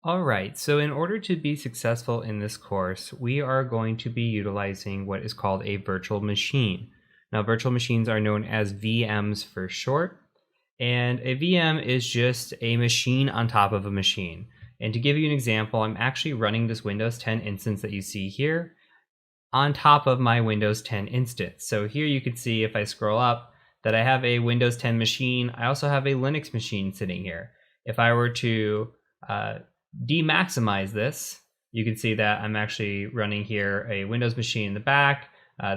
All right, so in order to be successful in this course, we are going to be utilizing what is called a virtual machine. Now, virtual machines are known as VMs for short, and a VM is just a machine on top of a machine. And to give you an example, I'm actually running this Windows 10 instance that you see here on top of my Windows 10 instance. So here you can see if I scroll up that I have a Windows 10 machine. I also have a Linux machine sitting here. If I were to demaximize this, you can see that I'm actually running here a Windows machine in the back.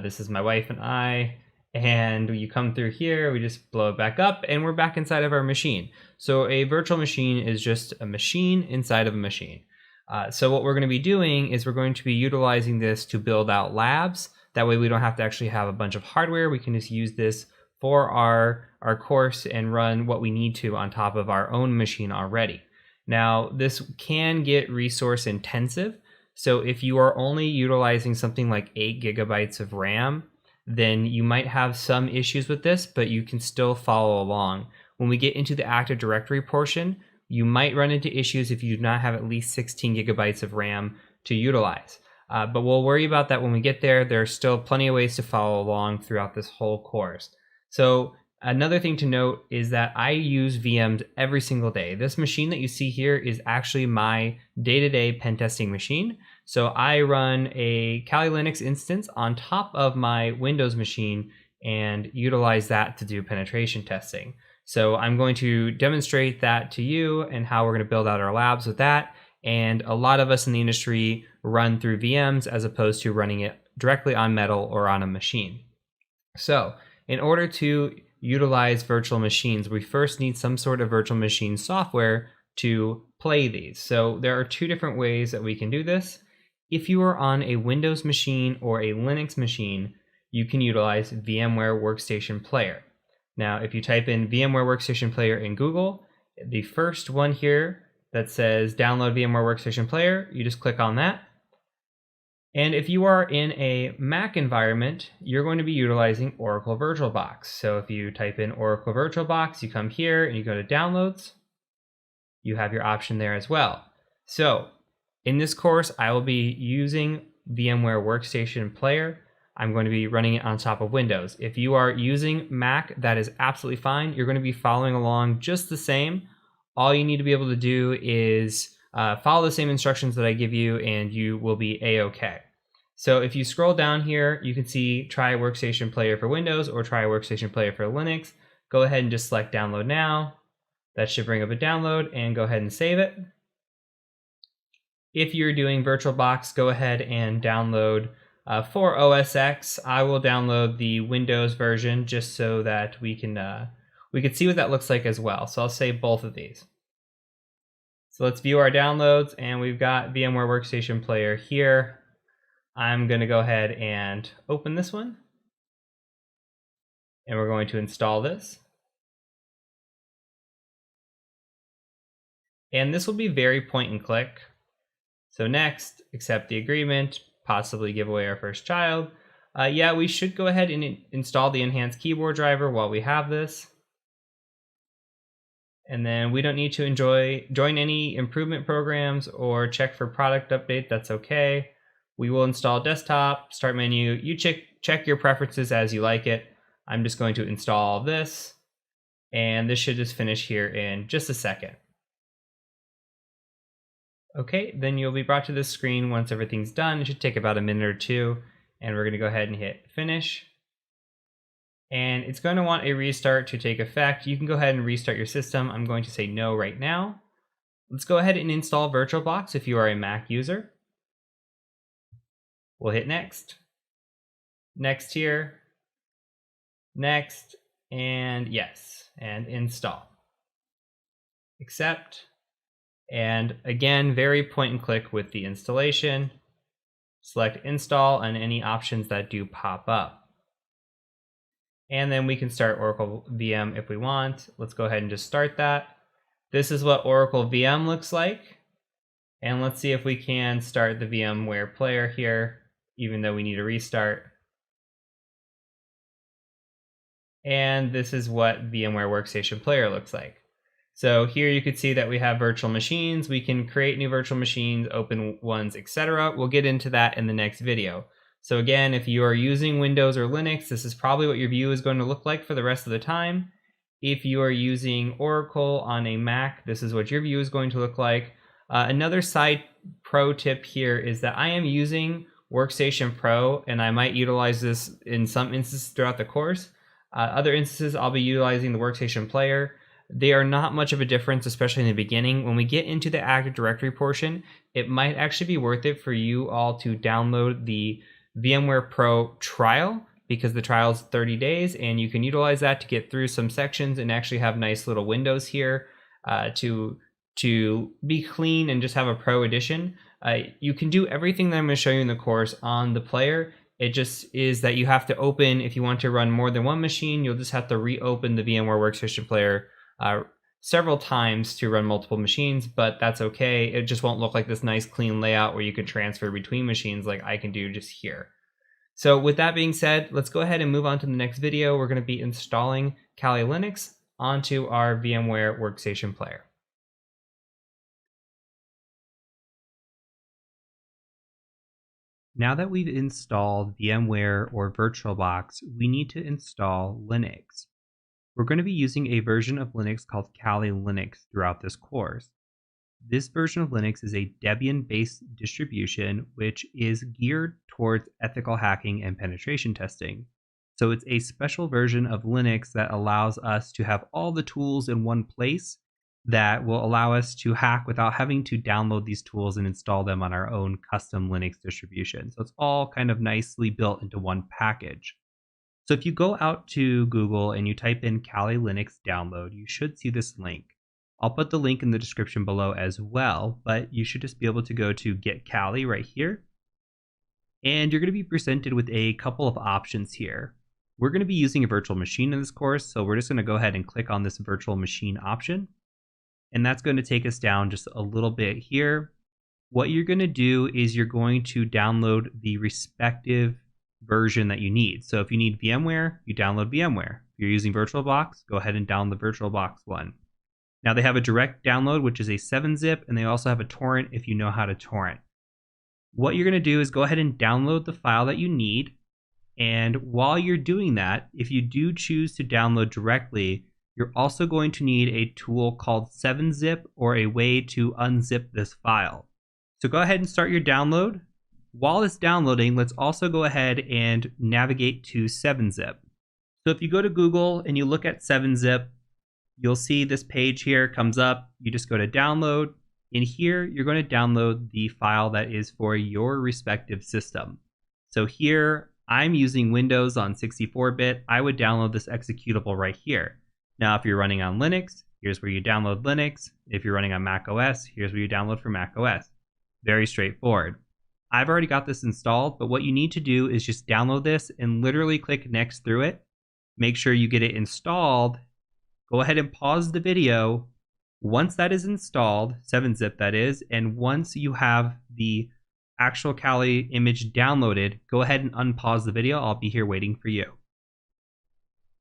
This is my wife and I. And you come through here, we just blow it back up and we're back inside of our machine. So a virtual machine is just a machine inside of a machine. So what we're going to be doing is we're going to be utilizing this to build out labs. That way we don't have to actually have a bunch of hardware. We can just use this for our course and run what we need to on top of our own machine already. Now, this can get resource intensive. So if you are only utilizing something like 8 gigabytes of RAM, then you might have some issues with this, but you can still follow along. When we get into the Active Directory portion, you might run into issues if you do not have at least 16 gigabytes of RAM to utilize. But we'll worry about that when we get there. There are still plenty of ways to follow along throughout this whole course. So another thing to note is that I use VMs every single day. This machine that you see here is actually my day-to-day pen testing machine. So I run a Kali Linux instance on top of my Windows machine and utilize that to do penetration testing. So I'm going to demonstrate that to you and how we're going to build out our labs with that. And a lot of us in the industry run through VMs as opposed to running it directly on metal or on a machine. So in order to utilize virtual machines, we first need some sort of virtual machine software to play these. So there are two different ways that we can do this. If you are on a Windows machine or a Linux machine, you can utilize VMware Workstation Player. Now, if you type in VMware Workstation Player in Google, the first one here that says download VMware Workstation Player, you just click on that. And if you are in a Mac environment, you're going to be utilizing Oracle VirtualBox. So if you type in Oracle VirtualBox, you come here and you go to Downloads. You have your option there as well. So in this course, I will be using VMware Workstation Player. I'm going to be running it on top of Windows. If you are using Mac, that is absolutely fine. You're going to be following along just the same. All you need to be able to do is follow the same instructions that I give you and you will be A-OK. So if you scroll down here, you can see try Workstation Player for Windows or try Workstation Player for Linux. Go ahead and just select download now. That should bring up a download and go ahead and save it. If you're doing VirtualBox, go ahead and download for OS X. I will download the Windows version just so that we can see what that looks like as well. So I'll save both of these. So let's view our downloads, and we've got VMware Workstation Player here. I'm going to go ahead and open this one, and we're going to install this. And this will be very point and click. So next, accept the agreement, possibly give away our first child. Yeah, we should go ahead and install the enhanced keyboard driver while we have this. And then we don't need to join any improvement programs or check for product update. That's okay. We will install desktop, start menu. You check your preferences as you like it. I'm just going to install this. And this should just finish here in just a second. Okay, then you'll be brought to this screen once everything's done. It should take about a minute or two. And we're going to go ahead and hit finish. And it's going to want a restart to take effect. You can go ahead and restart your system. I'm going to say no right now. Let's go ahead and install VirtualBox if you are a Mac user. We'll hit next. Next here. Next. And yes. And install. Accept. And again, very point and click with the installation. Select install and any options that do pop up. And then we can start Oracle VM if we want. Let's go ahead and just start that. This is what Oracle VM looks like. And let's see if we can start the VMware player here, even though we need a restart. And this is what VMware Workstation Player looks like. So here you can see that we have virtual machines. We can create new virtual machines, open ones, etc. We'll get into that in the next video. So again, if you are using Windows or Linux, this is probably what your view is going to look like for the rest of the time. If you are using Oracle on a Mac, this is what your view is going to look like. Another side pro tip here is that I am using Workstation Pro, and I might utilize this in some instances throughout the course. Other instances, I'll be utilizing the Workstation Player. They are not much of a difference, especially in the beginning. When we get into the Active Directory portion, it might actually be worth it for you all to download the VMware Pro trial, because the trial is 30 days, and you can utilize that to get through some sections and actually have nice little windows here to be clean and just have a pro edition. You can do everything that I'm going to show you in the course on the player. It just is that you have to open, if you want to run more than one machine, you'll just have to reopen the VMware Workstation Player several times to run multiple machines, but that's okay. It just won't look like this nice clean layout where you can transfer between machines like I can do just here. So with that being said, let's go ahead and move on to the next video. We're going to be installing Kali Linux onto our VMware Workstation Player. Now that we've installed VMware or VirtualBox, we need to install Linux. We're going to be using a version of Linux called Kali Linux throughout this course. This version of Linux is a Debian-based distribution which is geared towards ethical hacking and penetration testing. So it's a special version of Linux that allows us to have all the tools in one place that will allow us to hack without having to download these tools and install them on our own custom Linux distribution. So it's all kind of nicely built into one package. So if you go out to Google and you type in Kali Linux download, you should see this link. I'll put the link in the description below as well, but you should just be able to go to Get Kali right here. And you're going to be presented with a couple of options here. We're going to be using a virtual machine in this course, so we're just going to go ahead and click on this virtual machine option. And that's going to take us down just a little bit here. What you're going to do is you're going to download the respective version that you need. So if you need VMware, you download VMware. If you're using VirtualBox, go ahead and download the VirtualBox one. Now they have a direct download, which is a 7-zip, and they also have a torrent if you know how to torrent. What you're going to do is go ahead and download the file that you need. And while you're doing that, if you do choose to download directly, you're also going to need a tool called 7-zip or a way to unzip this file. So go ahead and start your download. While it's downloading, let's also go ahead and navigate to 7-zip. So if you go to Google and you look at 7-zip, you'll see this page here comes up. You just go to download. In here, you're going to download the file that is for your respective system. So here, I'm using Windows on 64-bit. I would download this executable right here. Now, if you're running on Linux, here's where you download Linux. If you're running on Mac OS, here's where you download for Mac OS. Very straightforward. I've already got this installed, but what you need to do is just download this and literally click next through it. Make sure you get it installed. Go ahead and pause the video. Once that is installed, 7-zip that is, and once you have the actual Kali image downloaded, go ahead and unpause the video. I'll be here waiting for you.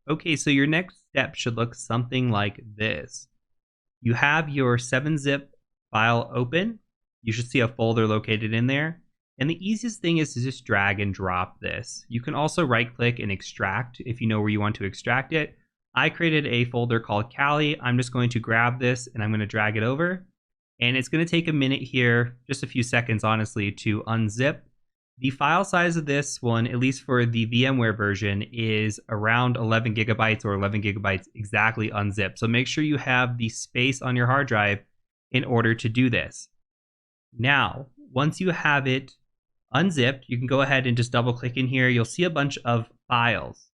Okay, so your next step should look something like this. You have your 7-zip file open. You should see a folder located in there. And the easiest thing is to just drag and drop this. You can also right-click and extract if you know where you want to extract it. I created a folder called Kali. I'm just going to grab this and I'm going to drag it over. And it's going to take a minute here, just a few seconds honestly, to unzip. The file size of this one, at least for the VMware version, is around 11 gigabytes or 11 gigabytes exactly unzipped. So make sure you have the space on your hard drive in order to do this. Now, once you have it unzipped, you can go ahead and just double click in here. You'll see a bunch of files.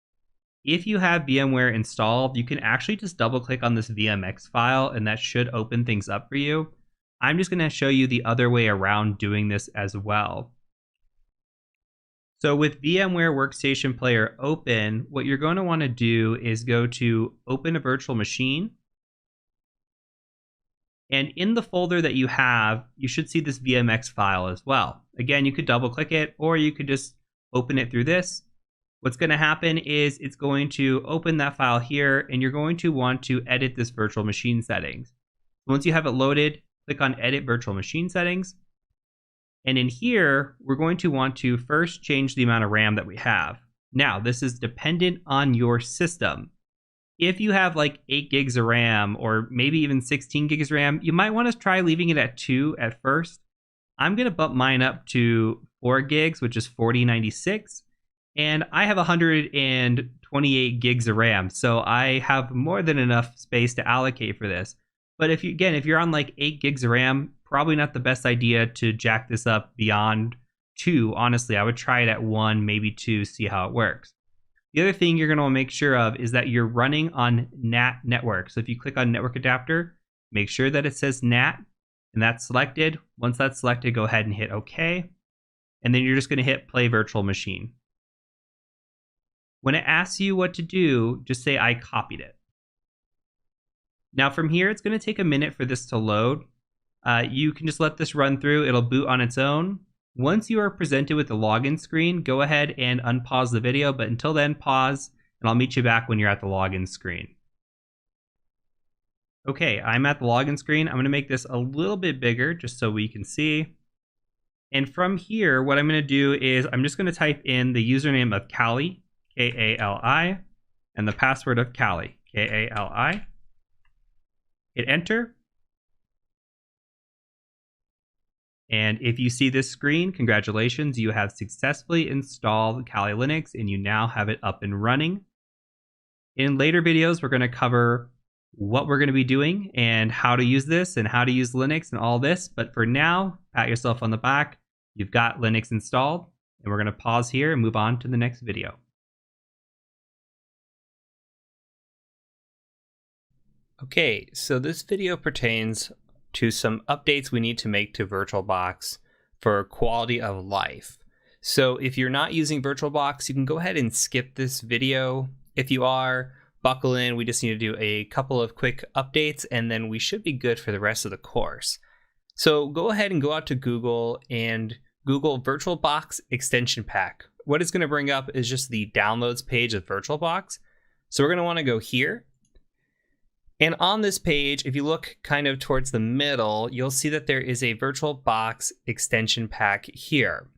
If you have VMware installed, you can actually just double click on this VMX file and that should open things up for you. I'm just going to show you the other way around doing this as well. So with VMware Workstation Player open, what you're going to want to do is go to Open a Virtual Machine. And in the folder that you have, you should see this VMX file as well. Again, you could double click it or you could just open it through this. what's going to happen is it's going to open that file here, and you're going to want to edit this virtual machine settings. Once you have it loaded, click on Edit Virtual Machine Settings. And in here, we're going to want to first change the amount of RAM that we have. Now, this is dependent on your system. If you have like 8 gigs of RAM or maybe even 16 gigs of RAM, you might want to try leaving it at 2 at first. I'm going to bump mine up to 4 gigs, which is 4096. And I have 128 gigs of RAM, so I have more than enough space to allocate for this. But if you're on like 8 gigs of RAM, probably not the best idea to jack this up beyond 2. Honestly, I would try it at 1, maybe 2, see how it works. The other thing you're going to want to make sure of is that you're running on NAT network. So if you click on network adapter, make sure that it says NAT and that's selected. Once that's selected, go ahead and hit OK. And then you're just going to hit play virtual machine. When it asks you what to do, just say I copied it. Now from here, it's going to take a minute for this to load. You can just let this run through. It'll boot on its own. Once you are presented with the login screen, go ahead and unpause the video, but until then, pause, and I'll meet you back when you're at the login screen. Okay, I'm at the login screen. I'm going to make this a little bit bigger just so we can see. And from here, what I'm going to do is I'm just going to type in the username of Kali, K-A-L-I, and the password of Kali, K-A-L-I. Hit enter. And if you see this screen, congratulations, you have successfully installed Kali Linux and you now have it up and running. In later videos, we're going to cover what we're going to be doing and how to use this and how to use Linux and all this. But for now, pat yourself on the back. You've got Linux installed, and we're going to pause here and move on to the next video. Okay, so this video pertains to some updates we need to make to VirtualBox for quality of life. So if you're not using VirtualBox, you can go ahead and skip this video. If you are, buckle in. We just need to do a couple of quick updates and then we should be good for the rest of the course. So go ahead and go out to Google and Google VirtualBox extension pack. What it's going to bring up is just the downloads page of VirtualBox. So we're going to want to go here. And on this page, if you look kind of towards the middle, you'll see that there is a VirtualBox extension pack here.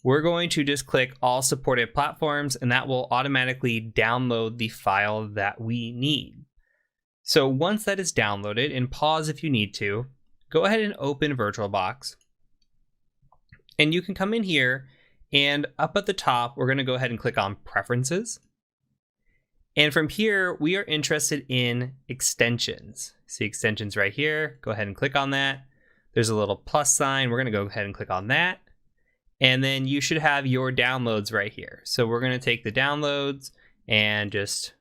We're going to just click all supported platforms and that will automatically download the file that we need. So once that is downloaded, and pause if you need to, go ahead and open VirtualBox. And you can come in here and up at the top, we're going to go ahead and click on Preferences. And from here, we are interested in extensions. See extensions right here. Go ahead and click on that. There's a little plus sign. We're going to go ahead and click on that. And then you should have your downloads right here. So we're going to take the downloads and just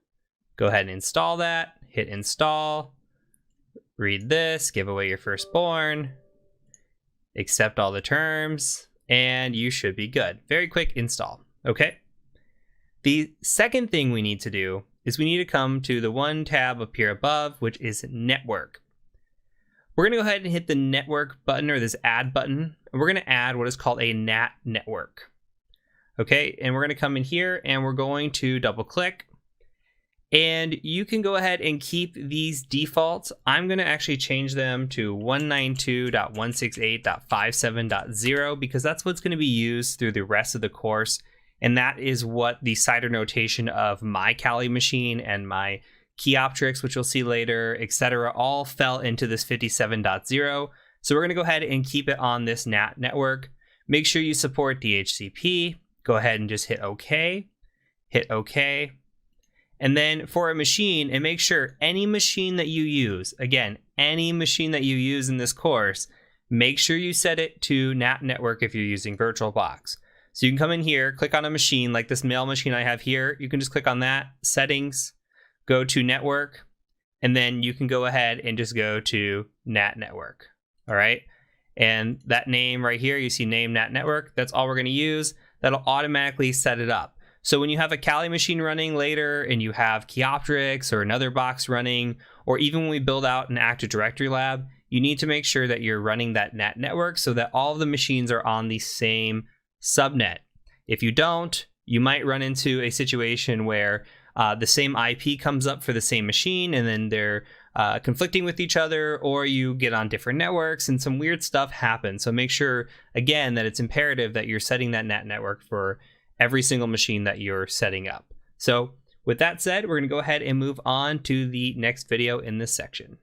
go ahead and install that. Hit install. Read this. Give away your firstborn. Accept all the terms. And you should be good. Very quick install. Okay. The second thing we need to do is we need to come to the one tab up here above, which is network. We're going to go ahead and hit the network button or this add button, and we're going to add what is called a NAT network. Okay, and we're going to come in here and we're going to double click. And you can go ahead and keep these defaults. I'm going to actually change them to 192.168.57.0 because that's what's going to be used through the rest of the course. And that is what the CIDR notation of my Kali machine and my Keyoptrix, which you'll see later, etc., all fell into this 57.0. So we're going to go ahead and keep it on this NAT network. Make sure you support DHCP. Go ahead and just hit OK. Hit OK. And then for a machine, and make sure any machine that you use, again, any machine that you use in this course, make sure you set it to NAT network if you're using VirtualBox. So you can come in here, click on a machine like this mail machine I have here. You can just click on that, settings, go to network, and then you can go ahead and just go to NAT network. All right. And that name right here, you see name NAT network. That's all we're going to use. That'll automatically set it up. So when you have a Kali machine running later and you have Keyoptrix or another box running, or even when we build out an Active Directory lab, you need to make sure that you're running that NAT network so that all of the machines are on the same subnet. If you don't, You might run into a situation where the same IP comes up for the same machine, and then they're conflicting with each other, or you get on different networks and some weird stuff happens. So make sure, again, that it's imperative that you're setting that network for every single machine that you're setting up. So with that said, we're going to go ahead and move on to the next video in this section.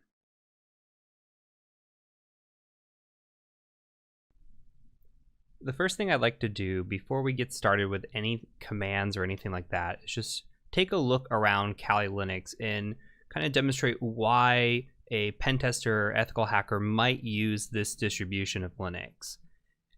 The first thing I'd like to do before we get started with any commands or anything like that is just take a look around Kali Linux and kind of demonstrate why a pen tester or ethical hacker might use this distribution of Linux.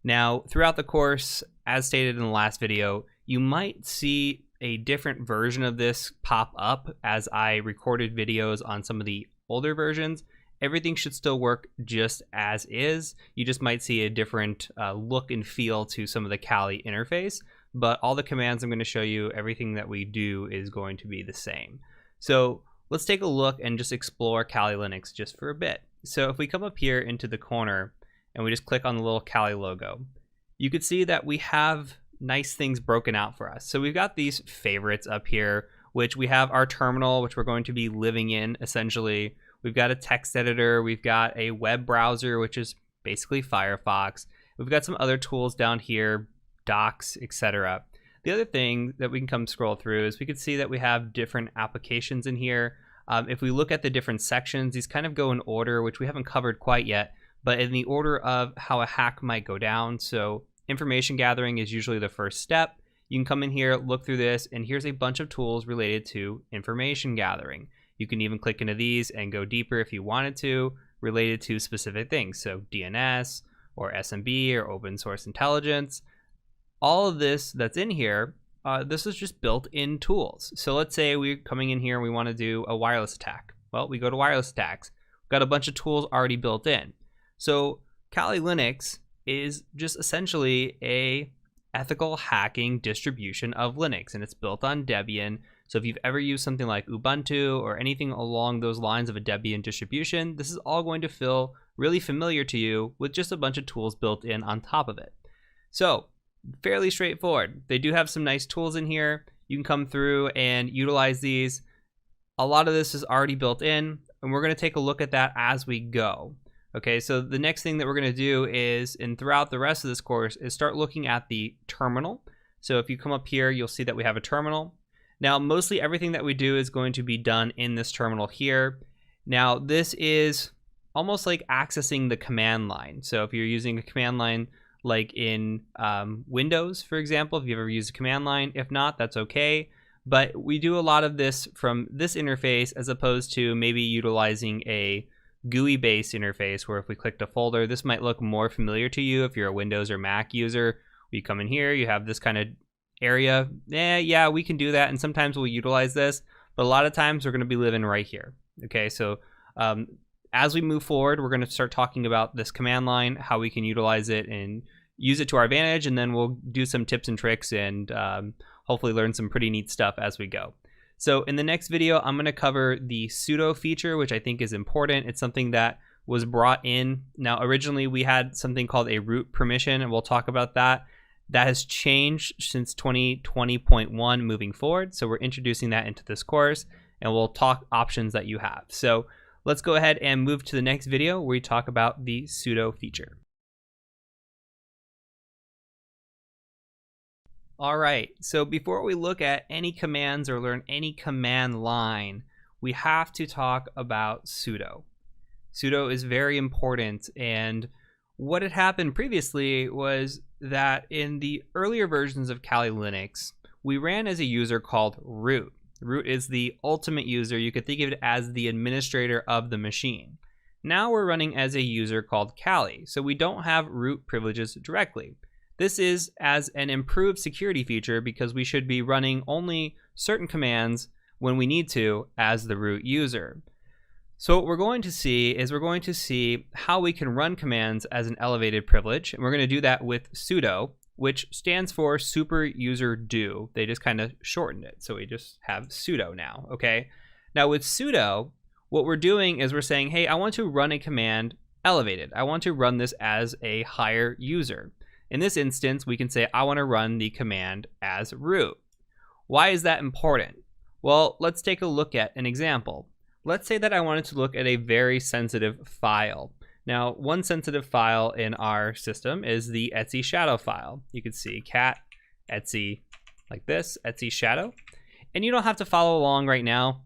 Now, throughout the course, as stated in the last video, you might see a different version of this pop up as I recorded videos on some of the older versions. Everything should still work just as is. You just might see a different look and feel to some of the Kali interface, but all the commands I'm going to show you, everything that we do is going to be the same. So let's take a look and just explore Kali Linux just for a bit. So if we come up here into the corner and we just click on the little Kali logo, you can see that we have nice things broken out for us. So we've got these favorites up here, which we have our terminal, which we're going to be living in essentially. We've got a text editor, we've got a web browser, which is basically Firefox. We've got some other tools down here, docs, etc. The other thing that we can come scroll through is we can see that we have different applications in here. If we look at the different sections, these kind of go in order, which we haven't covered quite yet, but in the order of how a hack might go down. So information gathering is usually the first step. You can come in here, look through this, and here's a bunch of tools related to information gathering. You can even click into these and go deeper if you wanted to, related to specific things. So DNS or SMB or open source intelligence. All of this that's in here, this is just built-in tools. So let's say we're coming in here and we want to do a wireless attack. Well, we go to wireless attacks. We've got a bunch of tools already built in. So Kali Linux is just essentially a ethical hacking distribution of Linux, and it's built on Debian. So if you've ever used something like Ubuntu or anything along those lines of a Debian distribution, this is all going to feel really familiar to you with just a bunch of tools built in on top of it. So fairly straightforward. They do have some nice tools in here. You can come through and utilize these. A lot of this is already built in, and we're going to take a look at that as we go. Okay, so the next thing that we're going to do is, and throughout the rest of this course, is start looking at the terminal. So if you come up here, you'll see that we have a terminal. Now, mostly everything that we do is going to be done in this terminal here. Now, this is almost like accessing the command line. So if you're using a command line like in Windows, for example, if you've ever used a command line, if not, that's okay. But we do a lot of this from this interface as opposed to maybe utilizing a GUI-based interface where if we clicked a folder, this might look more familiar to you if you're a Windows or Mac user. You come in here, you have this kind of area. Yeah, we can do that, and sometimes we'll utilize this, but a lot of times we're going to be living right here. Okay, so as we move forward, we're going to start talking about this command line, how we can utilize it and use it to our advantage, and then we'll do some tips and tricks and hopefully learn some pretty neat stuff as we go. So in the next video, I'm going to cover the sudo feature, which I think is important. It's something that was brought in. Now, originally we had something called a root permission, and we'll talk about that. That has changed since 2020.1 moving forward. So we're introducing that into this course, and we'll talk options that you have. So let's go ahead and move to the next video where we talk about the sudo feature. All right, so before we look at any commands or learn any command line, we have to talk about sudo. Sudo is very important, and what had happened previously was that in the earlier versions of Kali Linux, we ran as a user called root. Root is the ultimate user. You could think of it as the administrator of the machine. Now we're running as a user called Kali, so we don't have root privileges directly. This is as an improved security feature because we should be running only certain commands when we need to as the root user. So what we're going to see is we're going to see how we can run commands as an elevated privilege, and we're going to do that with sudo, which stands for super user do. They just kind of shortened it, so we just have sudo now, okay? Now with sudo, what we're doing is we're saying, hey, I want to run a command elevated. I want to run this as a higher user. In this instance, we can say, I want to run the command as root. Why is that important? Well, let's take a look at an example. Let's say that I wanted to look at a very sensitive file. Now, one sensitive file in our system is the Etsy shadow file. You can see cat, Etsy, like this, Etsy shadow. And you don't have to follow along right now.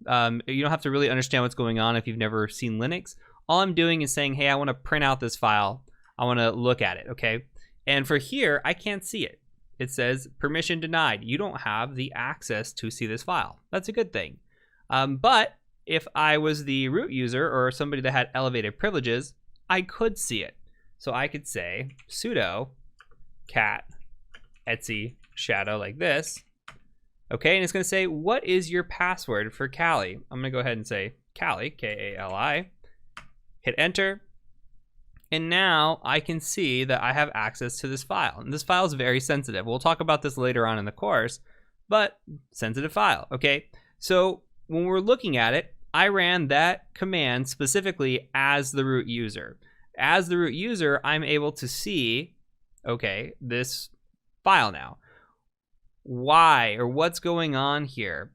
You don't have to really understand what's going on if you've never seen Linux. All I'm doing is saying, hey, I want to print out this file. I want to look at it, okay? And for here, I can't see it. It says permission denied. You don't have the access to see this file. That's a good thing. But if I was the root user or somebody that had elevated privileges, I could see it. So I could say sudo cat Etsy shadow like this. Okay, and it's going to say, what is your password for Kali? I'm going to go ahead and say Kali, K-A-L-I. Hit enter. And now I can see that I have access to this file. And this file is very sensitive. We'll talk about this later on in the course, but sensitive file, okay? So when we're looking at it, I ran that command specifically as the root user. As the root user, I'm able to see, okay, this file now. Why, or what's going on here?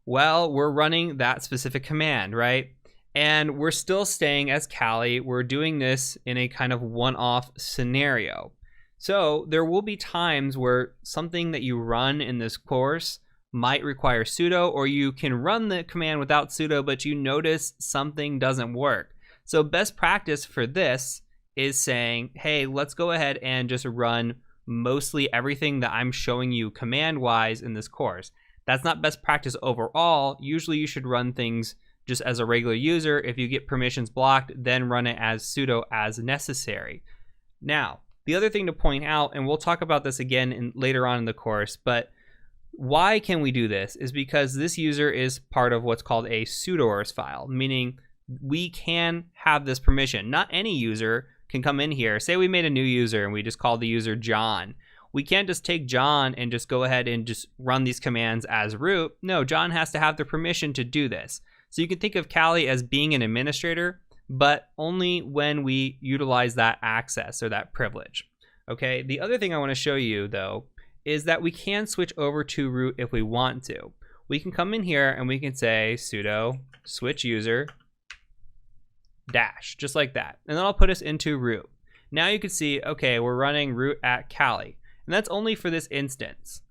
Well, we're running that specific command, right? And we're still staying as Kali. We're doing this in a kind of one-off scenario. So there will be times where something that you run in this course might require sudo, or you can run the command without sudo, but you notice something doesn't work. So best practice for this is saying, hey, let's go ahead and just run mostly everything that I'm showing you command-wise in this course. That's not best practice overall. Usually you should run things just as a regular user. If you get permissions blocked, then run it as sudo as necessary. Now, the other thing to point out, and we'll talk about this again later on in the course, but why can we do this is because this user is part of what's called a sudoers file, meaning we can have this permission. Not any user can come in here. Say we made a new user and we just called the user John. We can't just take John and just go ahead and just run these commands as root. No, John has to have the permission to do this. So you can think of Kali as being an administrator, but only when we utilize that access or that privilege. Okay, the other thing I want to show you though is that we can switch over to root if we want to. We can come in here and we can say sudo switch user dash, just like that. And then I'll put us into root. Now you can see, okay, we're running root at Kali. And that's only for this instance.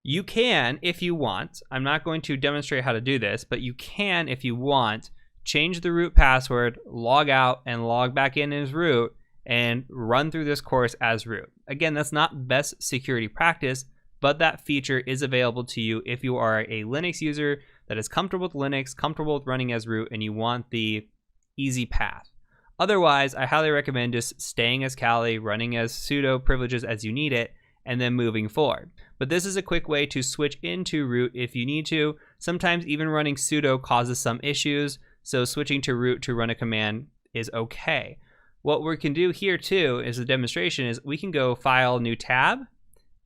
You can, if you want, I'm not going to demonstrate how to do this, but you can, if you want, change the root password, log out, and log back in as root, and run through this course as root. Again, that's not best security practice, but that feature is available to you if you are a Linux user that is comfortable with Linux, comfortable with running as root, and you want the easy path. Otherwise, I highly recommend just staying as Kali, running as sudo privileges as you need it, and then moving forward. But this is a quick way to switch into root if you need to. Sometimes even running sudo causes some issues, so switching to root to run a command is okay. What we can do here too is a demonstration is we can go file new tab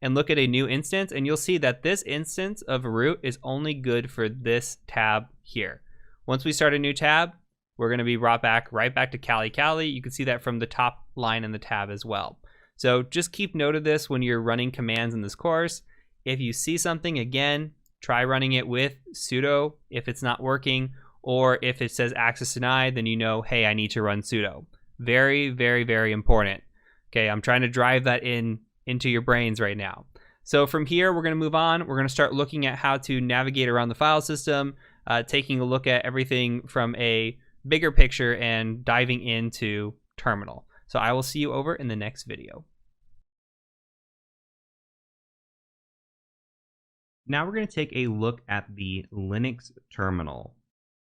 and look at a new instance, and you'll see that this instance of root is only good for this tab here. Once we start a new tab, we're going to be brought back right back to Kali. You can see that from the top line in the tab as well. So just keep note of this when you're running commands in this course. If you see something, again, try running it with sudo if it's not working, or if it says access denied, then you know, hey, I need to run sudo. Very, very, very important. Okay, I'm trying to drive that into your brains right now. So from here, we're going to move on. We're going to start looking at how to navigate around the file system, taking a look at everything from a bigger picture and diving into terminal. So I will see you over in the next video. Now we're going to take a look at the Linux terminal.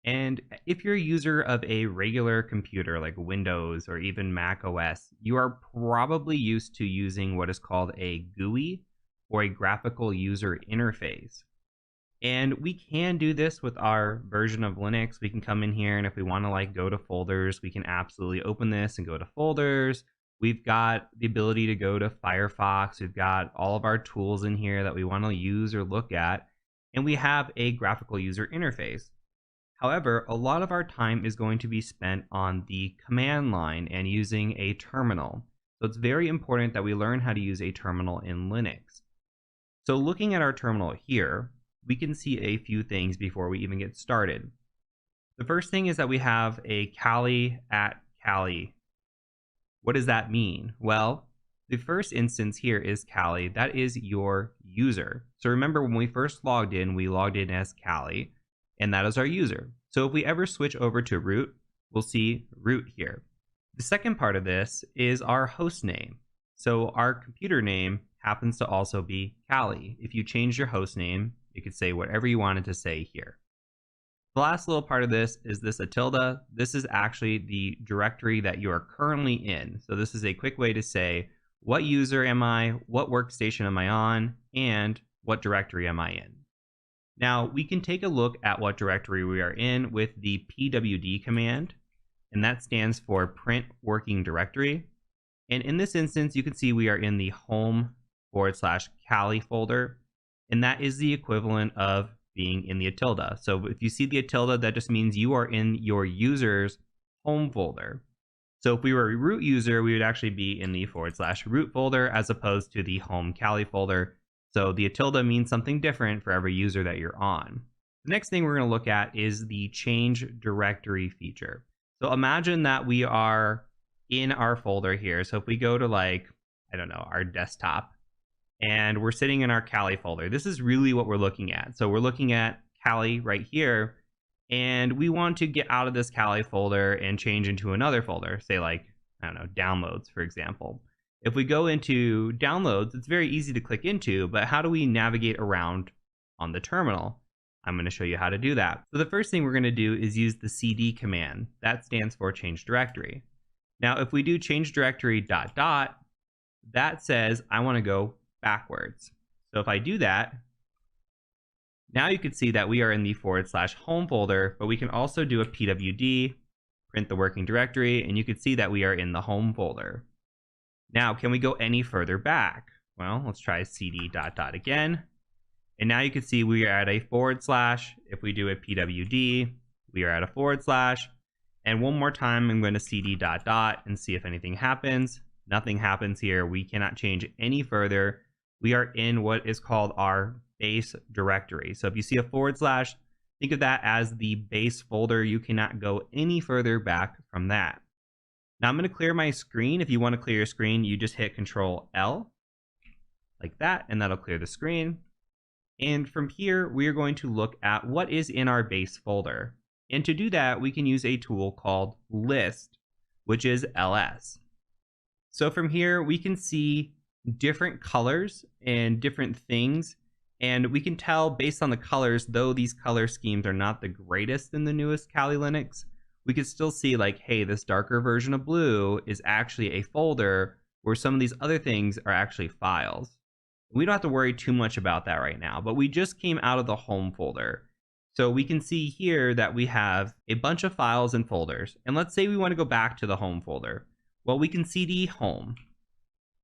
And if you're a user of a regular computer like Windows or even Mac OS, you are probably used to using what is called a GUI, or a graphical user interface. And we can do this with our version of Linux. We can come in here, and if we want to like go to folders, we can absolutely open this and go to folders. We've got the ability to go to Firefox. We've got all of our tools in here that we want to use or look at, and we have a graphical user interface. However, a lot of our time is going to be spent on the command line and using a terminal. So it's very important that we learn how to use a terminal in Linux. So looking at our terminal here, we can see a few things before we even get started. The first thing is that we have a Kali at Kali. What does that mean? Well, the first instance here is Kali. That is your user. So remember, when we first logged in as Kali, and that is our user. So if we ever switch over to root, we'll see root here. The second part of this is our host name. So our computer name happens to also be Kali. If you change your host name, you could say whatever you wanted to say here. The last little part of this is this a tilde. This is actually the directory that you are currently in. So this is a quick way to say, what user am I, what workstation am I on, and what directory am I in. Now we can take a look at what directory we are in with the pwd command, and that stands for print working directory. And in this instance, you can see we are in the home/Kali folder, and that is the equivalent of being in the tilde. So if you see the tilde, that just means you are in your user's home folder. So if we were a root user, we would actually be in the /root folder as opposed to the home Kali folder. So the tilde means something different for every user that you're on. The next thing we're going to look at is the change directory feature. So imagine that we are in our folder here. So if we go to our desktop, and we're sitting in our Kali folder. This is really what we're looking at. So we're looking at Kali right here, and we want to get out of this Kali folder and change into another folder, say downloads, for example. If we go into downloads, it's very easy to click into, but how do we navigate around on the terminal? I'm going to show you how to do that. So the first thing we're going to do is use the cd command. That stands for change directory. Now, if we do change directory ... that says I want to go backwards. So if I do that, now you can see that we are in the /home folder, but we can also do a pwd, print the working directory, and you can see that we are in the home folder. Now, can we go any further back? Well, let's try cd ... again. And now you can see we are at a /. If we do a pwd, we are at a /. And one more time, I'm going to cd ... and see if anything happens. Nothing happens here. We cannot change any further. We are in what is called our base directory. So if you see a /, think of that as the base folder. You cannot go any further back from that. Now I'm going to clear my screen. If you want to clear your screen, you just hit Control L like that, and that'll clear the screen. And from here, we are going to look at what is in our base folder. And to do that, we can use a tool called list, which is ls. So from here, we can see different colors and different things, and we can tell based on the colors, though these color schemes are not the greatest in the newest Kali Linux, we can still see hey, this darker version of blue is actually a folder where some of these other things are actually files. We don't have to worry too much about that right now, but we just came out of the home folder. So we can see here that we have a bunch of files and folders, and let's say we want to go back to the home folder. Well, we can cd home.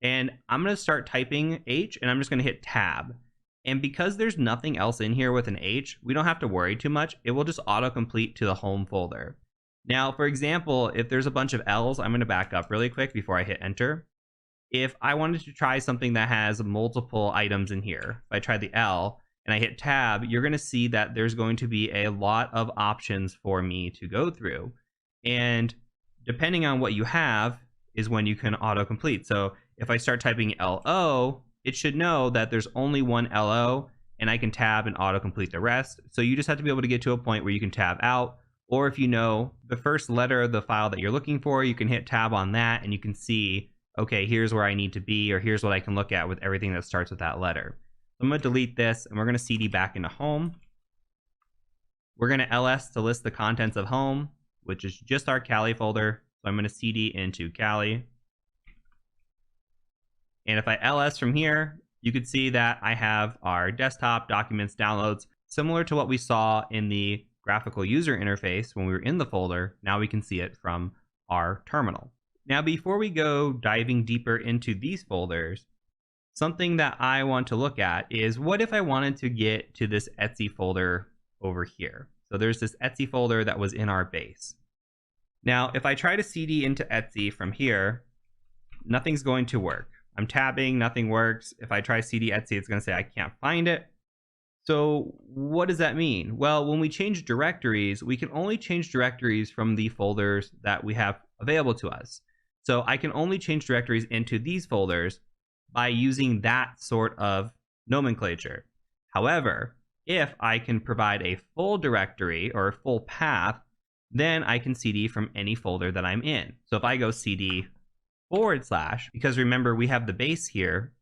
And I'm going to start typing H, and I'm just going to hit tab. And because there's nothing else in here with an H, we don't have to worry too much. It will just autocomplete to the home folder. Now, for example, if there's a bunch of L's, I'm going to back up really quick before I hit enter. If I wanted to try something that has multiple items in here, if I try the L and I hit tab, you're going to see that there's going to be a lot of options for me to go through. And depending on what you have is when you can autocomplete. So if I start typing LO, it should know that there's only one LO, and I can tab and autocomplete the rest. So you just have to be able to get to a point where you can tab out, or if you know the first letter of the file that you're looking for, you can hit tab on that, and you can see, okay, here's where I need to be, or here's what I can look at with everything that starts with that letter. So I'm going to delete this, and we're going to cd back into home. We're going to ls to list the contents of home, which is just our Kali folder. So I'm going to cd into Kali. And if I ls from here, you can see that I have our desktop, documents, downloads, similar to what we saw in the graphical user interface when we were in the folder. Now we can see it from our terminal. Now, before we go diving deeper into these folders, something that I want to look at is what if I wanted to get to this Etsy folder over here? So there's this Etsy folder that was in our base. Now, if I try to cd into Etsy from here, nothing's going to work. I'm tabbing, nothing works. If I try cd Etsy, it's going to say I can't find it. So what does that mean? Well, when we change directories, we can only change directories from the folders that we have available to us. So I can only change directories into these folders by using that sort of nomenclature. However, if I can provide a full directory or a full path, then I can cd from any folder that I'm in. So if I go cd /, because remember we have the base here,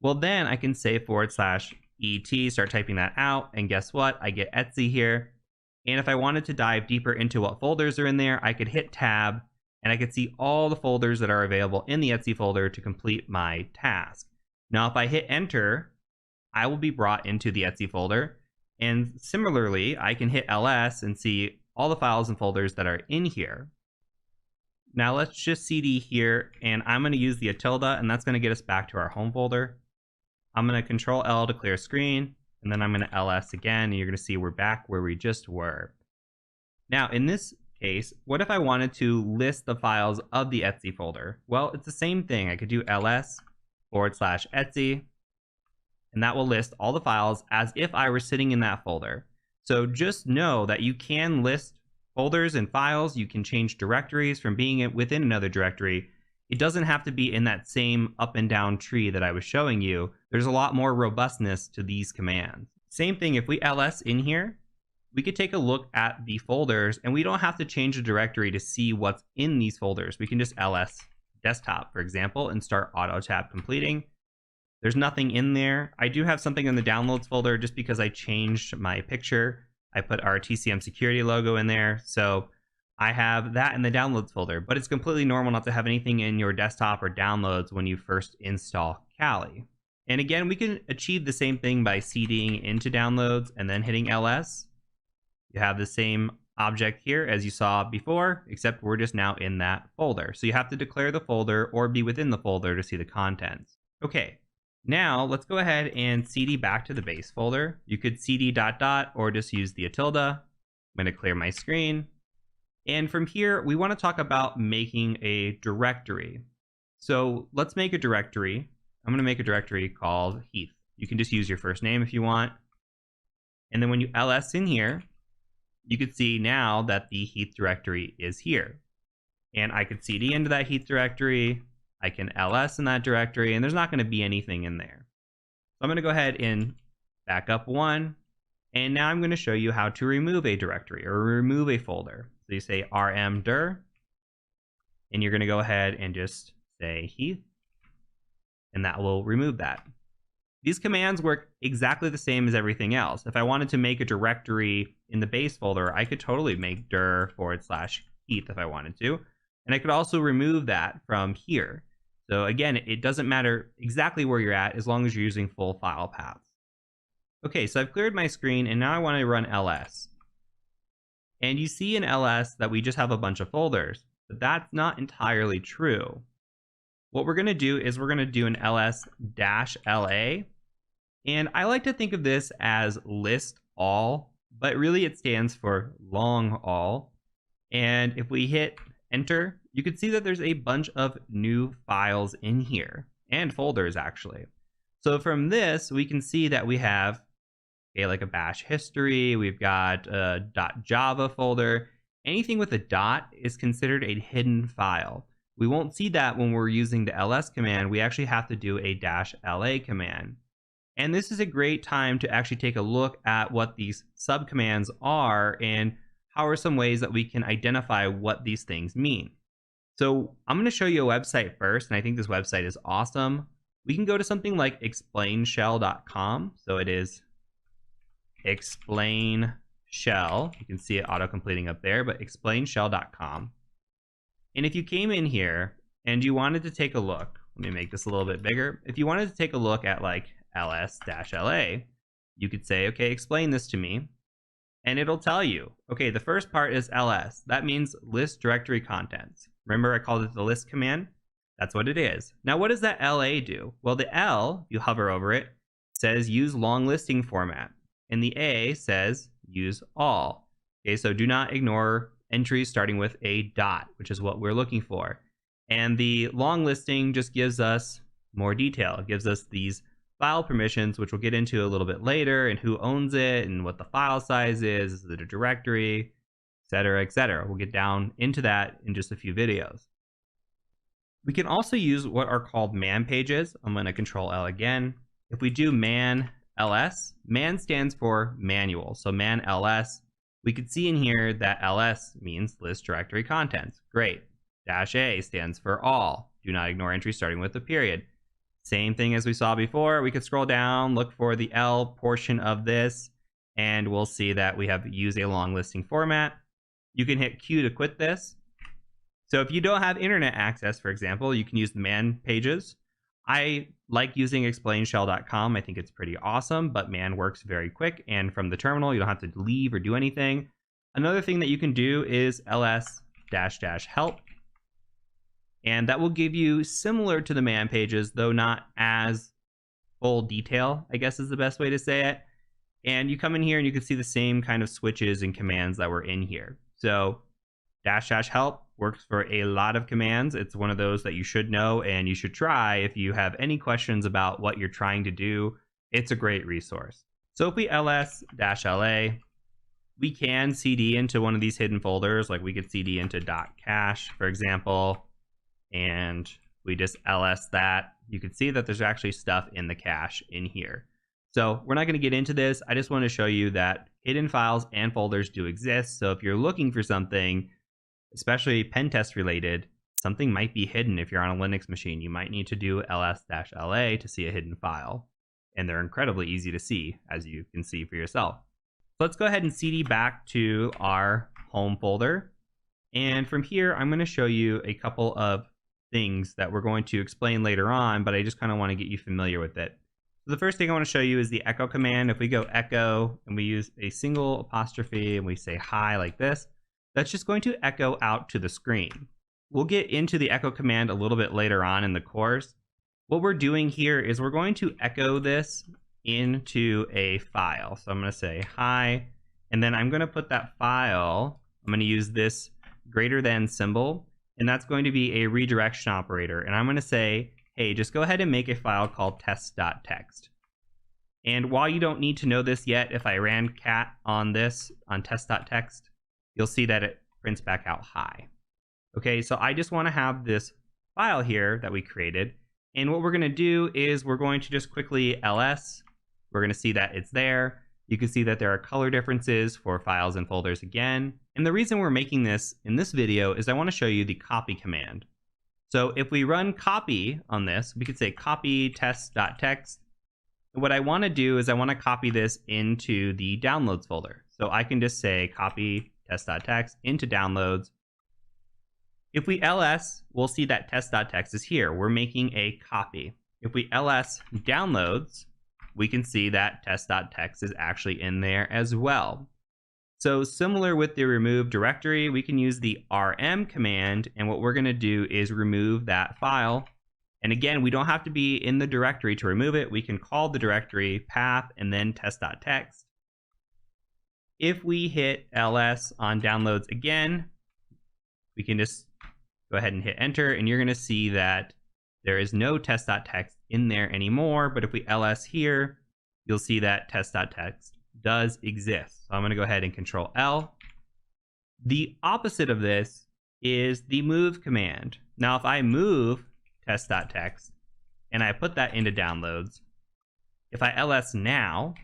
well then I can say /et, start typing that out, and guess what? I get Etsy here. And if I wanted to dive deeper into what folders are in there, I could hit tab, and I could see all the folders that are available in the Etsy folder to complete my task. Now, if I hit enter, I will be brought into the Etsy folder. And similarly, I can hit ls and see all the files and folders that are in here. Now let's just cd here, and I'm going to use the tilde, and that's going to get us back to our home folder. I'm going to Control L to clear screen, and then I'm going to ls again, and you're going to see we're back where we just were. Now, in this case, what if I wanted to list the files of the Etsy folder? Well, it's the same thing. I could do ls /Etsy, and that will list all the files as if I were sitting in that folder. So just know that you can list folders and files. You can change directories from being within another directory. It doesn't have to be in that same up and down tree that I was showing you. There's a lot more robustness to these commands. Same thing, if we ls in here, we could take a look at the folders, and we don't have to change the directory to see what's in these folders. We can just ls desktop, for example, and start auto tab completing. There's nothing in there. I do have something in the downloads folder just because I changed my picture. I put our TCM security logo in there. So I have that in the downloads folder, but it's completely normal not to have anything in your desktop or downloads when you first install Kali. And again, we can achieve the same thing by cding into downloads and then hitting ls. You have the same object here as you saw before, except we're just now in that folder. So you have to declare the folder or be within the folder to see the contents. Okay, now let's go ahead and cd back to the base folder. You could cd ... or just use the tilde. I'm going to clear my screen. And from here, we want to talk about making a directory. So let's make a directory. I'm going to make a directory called Heath. You can just use your first name if you want. And then when you ls in here, you could see now that the Heath directory is here. And I could cd into that Heath directory. I can ls in that directory, and there's not going to be anything in there. So I'm going to go ahead and back up one. And now I'm going to show you how to remove a directory or remove a folder. So you say rm-dir, and you're going to go ahead and just say Heath, and that will remove that. These commands work exactly the same as everything else. If I wanted to make a directory in the base folder, I could totally make dir /Heath if I wanted to. And I could also remove that from here. So again, it doesn't matter exactly where you're at as long as you're using full file paths. Okay, so I've cleared my screen, and now I want to run ls. And you see in ls that we just have a bunch of folders, but that's not entirely true. What we're going to do is we're going to do an ls-la, and I like to think of this as list all, but really it stands for long all. And if we hit enter, you can see that there's a bunch of new files in here, and folders actually. So from this, we can see that we have like a bash history, we've got a .java folder. Anything with a dot is considered a hidden file. We won't see that when we're using the ls command. We actually have to do a -la command. And this is a great time to actually take a look at what these subcommands are and how are some ways that we can identify what these things mean. So I'm going to show you a website first, and I think this website is awesome. We can go to something like explainshell.com. So it is explain shell. You can see it auto-completing up there, but explainshell.com. And if you came in here and you wanted to take a look, let me make this a little bit bigger. If you wanted to take a look at like ls-la, you could say, okay, explain this to me. And it'll tell you, okay, the first part is ls. That means list directory contents. Remember I called it the list command? That's what it is. Now, what does that la do? Well, the L, you hover over it, says use long listing format. And the A says use all. Okay, so do not ignore entries starting with a dot, which is what we're looking for. And the long listing just gives us more detail. It gives us these file permissions, which we'll get into a little bit later, and who owns it and what the file size is it a directory, etc., etc. We'll get down into that in just a few videos. We can also use what are called man pages. I'm going to Control L again. If we do man ls, man stands for manual. So man ls, we could see in here that ls means list directory contents. Great. -A stands for all. Do not ignore entries starting with a period. Same thing as we saw before. We could scroll down, look for the L portion of this, and we'll see that we have use a long listing format. You can hit Q to quit this. So if you don't have internet access, for example, you can use the man pages. I like using explainshell.com. I think it's pretty awesome, but man works very quick. And from the terminal, you don't have to leave or do anything. Another thing that you can do is ls-help. And that will give you similar to the man pages, though not as full detail, I guess is the best way to say it. And you come in here and you can see the same kind of switches and commands that were in here. So --help works for a lot of commands. It's one of those that you should know and you should try if you have any questions about what you're trying to do. It's a great resource. So if we ls-la, we can cd into one of these hidden folders. Like we could cd into .cache, for example, and we just ls that. You can see that there's actually stuff in the cache in here. So we're not going to get into this. I just want to show you that hidden files and folders do exist. So if you're looking for something, especially pen test related, something might be hidden. If you're on a Linux machine, you might need to do ls-la to see a hidden file. And they're incredibly easy to see, as you can see for yourself. So let's go ahead and cd back to our home folder. And from here, I'm going to show you a couple of things that we're going to explain later on, but I just kind of want to get you familiar with it. So the first thing I want to show you is the echo command. If we go echo and we use a single apostrophe and we say hi like this, that's just going to echo out to the screen. We'll get into the echo command a little bit later on in the course. What we're doing here is we're going to echo this into a file. So I'm going to say hi, and then I'm going to put that file, I'm going to use this greater than symbol, and that's going to be a redirection operator. And I'm going to say, hey, just go ahead and make a file called test.txt. And while you don't need to know this yet, if I ran cat on this, on test.txt, you'll see that it prints back out hi. Okay, so I just want to have this file here that we created. And what we're going to do is we're going to just quickly ls. We're going to see that it's there. You can see that there are color differences for files and folders again. And the reason we're making this in this video is I want to show you the copy command. So if we run copy on this, we could say copy test.txt. What I want to do is I want to copy this into the downloads folder. So I can just say copy test.txt into downloads. If we ls, we'll see that test.txt is here. We're making a copy. If we ls downloads, we can see that test.txt is actually in there as well. So similar with the remove directory, we can use the rm command, and what we're going to do is remove that file. And again, we don't have to be in the directory to remove it. We can call the directory path and then test.txt. If we hit ls on downloads again, we can just go ahead and hit enter, and you're going to see that there is no test.txt in there anymore. But if we ls here, you'll see that test.txt does exist. So I'm going to go ahead and Control L. The opposite of this is the move command. Now, if I move test.txt and I put that into downloads, if I ls now,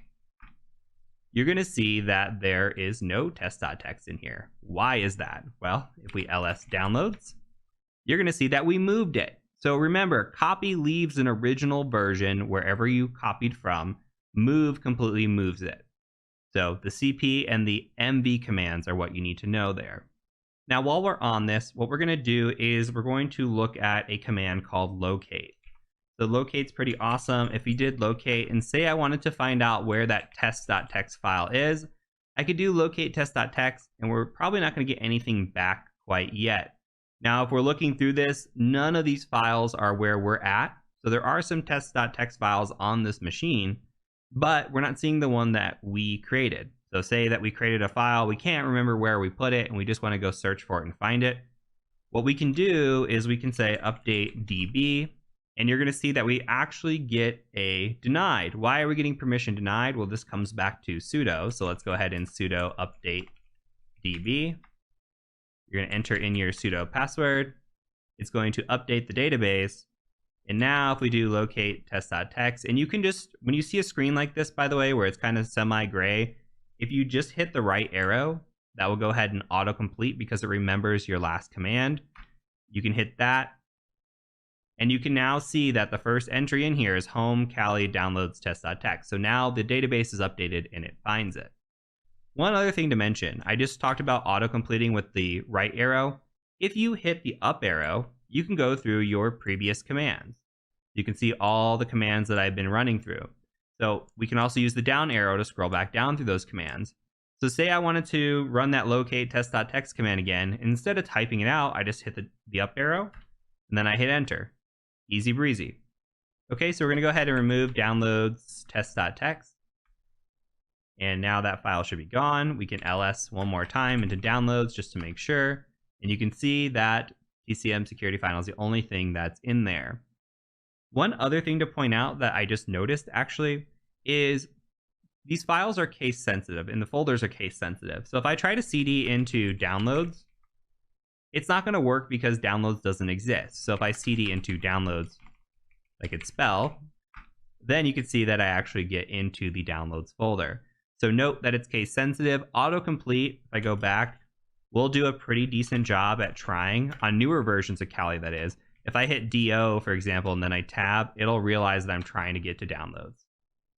you're going to see that there is no test.txt in here. Why is that? Well, if we ls downloads, you're going to see that we moved it. So remember, copy leaves an original version wherever you copied from. Move completely moves it. So the cp and the mv commands are what you need to know there. Now, while we're on this, what we're going to do is we're going to look at a command called locate. So locate's pretty awesome. If you did locate and say I wanted to find out where that test.txt file is, I could do locate test.txt, and we're probably not going to get anything back quite yet. Now, if we're looking through this, none of these files are where we're at. So there are some test.txt files on this machine, but we're not seeing the one that we created. So say that we created a file, we can't remember where we put it, and we just want to go search for it and find it. what we can do is we can say update db, and you're going to see that we actually get a denied. Why are we getting permission denied? Well, this comes back to sudo. So let's go ahead and sudo update db. You're going to enter in your sudo password. It's going to update the database. And now if we do locate test.txt, and you can just, when you see a screen like this, by the way, where it's kind of semi-gray, if you just hit the right arrow, that will go ahead and autocomplete because it remembers your last command. You can hit that. And you can now see that the first entry in here is home Kali downloads test.txt. So now the database is updated and it finds it. One other thing to mention, I just talked about auto-completing with the right arrow. If you hit the up arrow, you can go through your previous commands. You can see all the commands that I've been running through. So we can also use the down arrow to scroll back down through those commands. So say I wanted to run that locate test.txt command again, and instead of typing it out, I just hit the up arrow, and then I hit enter. Easy breezy. Okay, so we're gonna go ahead and remove downloads test.txt. And now that file should be gone. We can ls one more time into downloads just to make sure. And you can see that TCM security final is the only thing that's in there. One other thing to point out that I just noticed actually is these files are case sensitive and the folders are case sensitive. So if I try to cd into downloads, it's not going to work because downloads doesn't exist. So if I cd into downloads, like it's spell, then you can see that I actually get into the downloads folder. So note that it's case sensitive. Autocomplete, if I go back, will do a pretty decent job at trying on newer versions of Kali, that is. If I hit do, for example, and then I tab, it'll realize that I'm trying to get to downloads.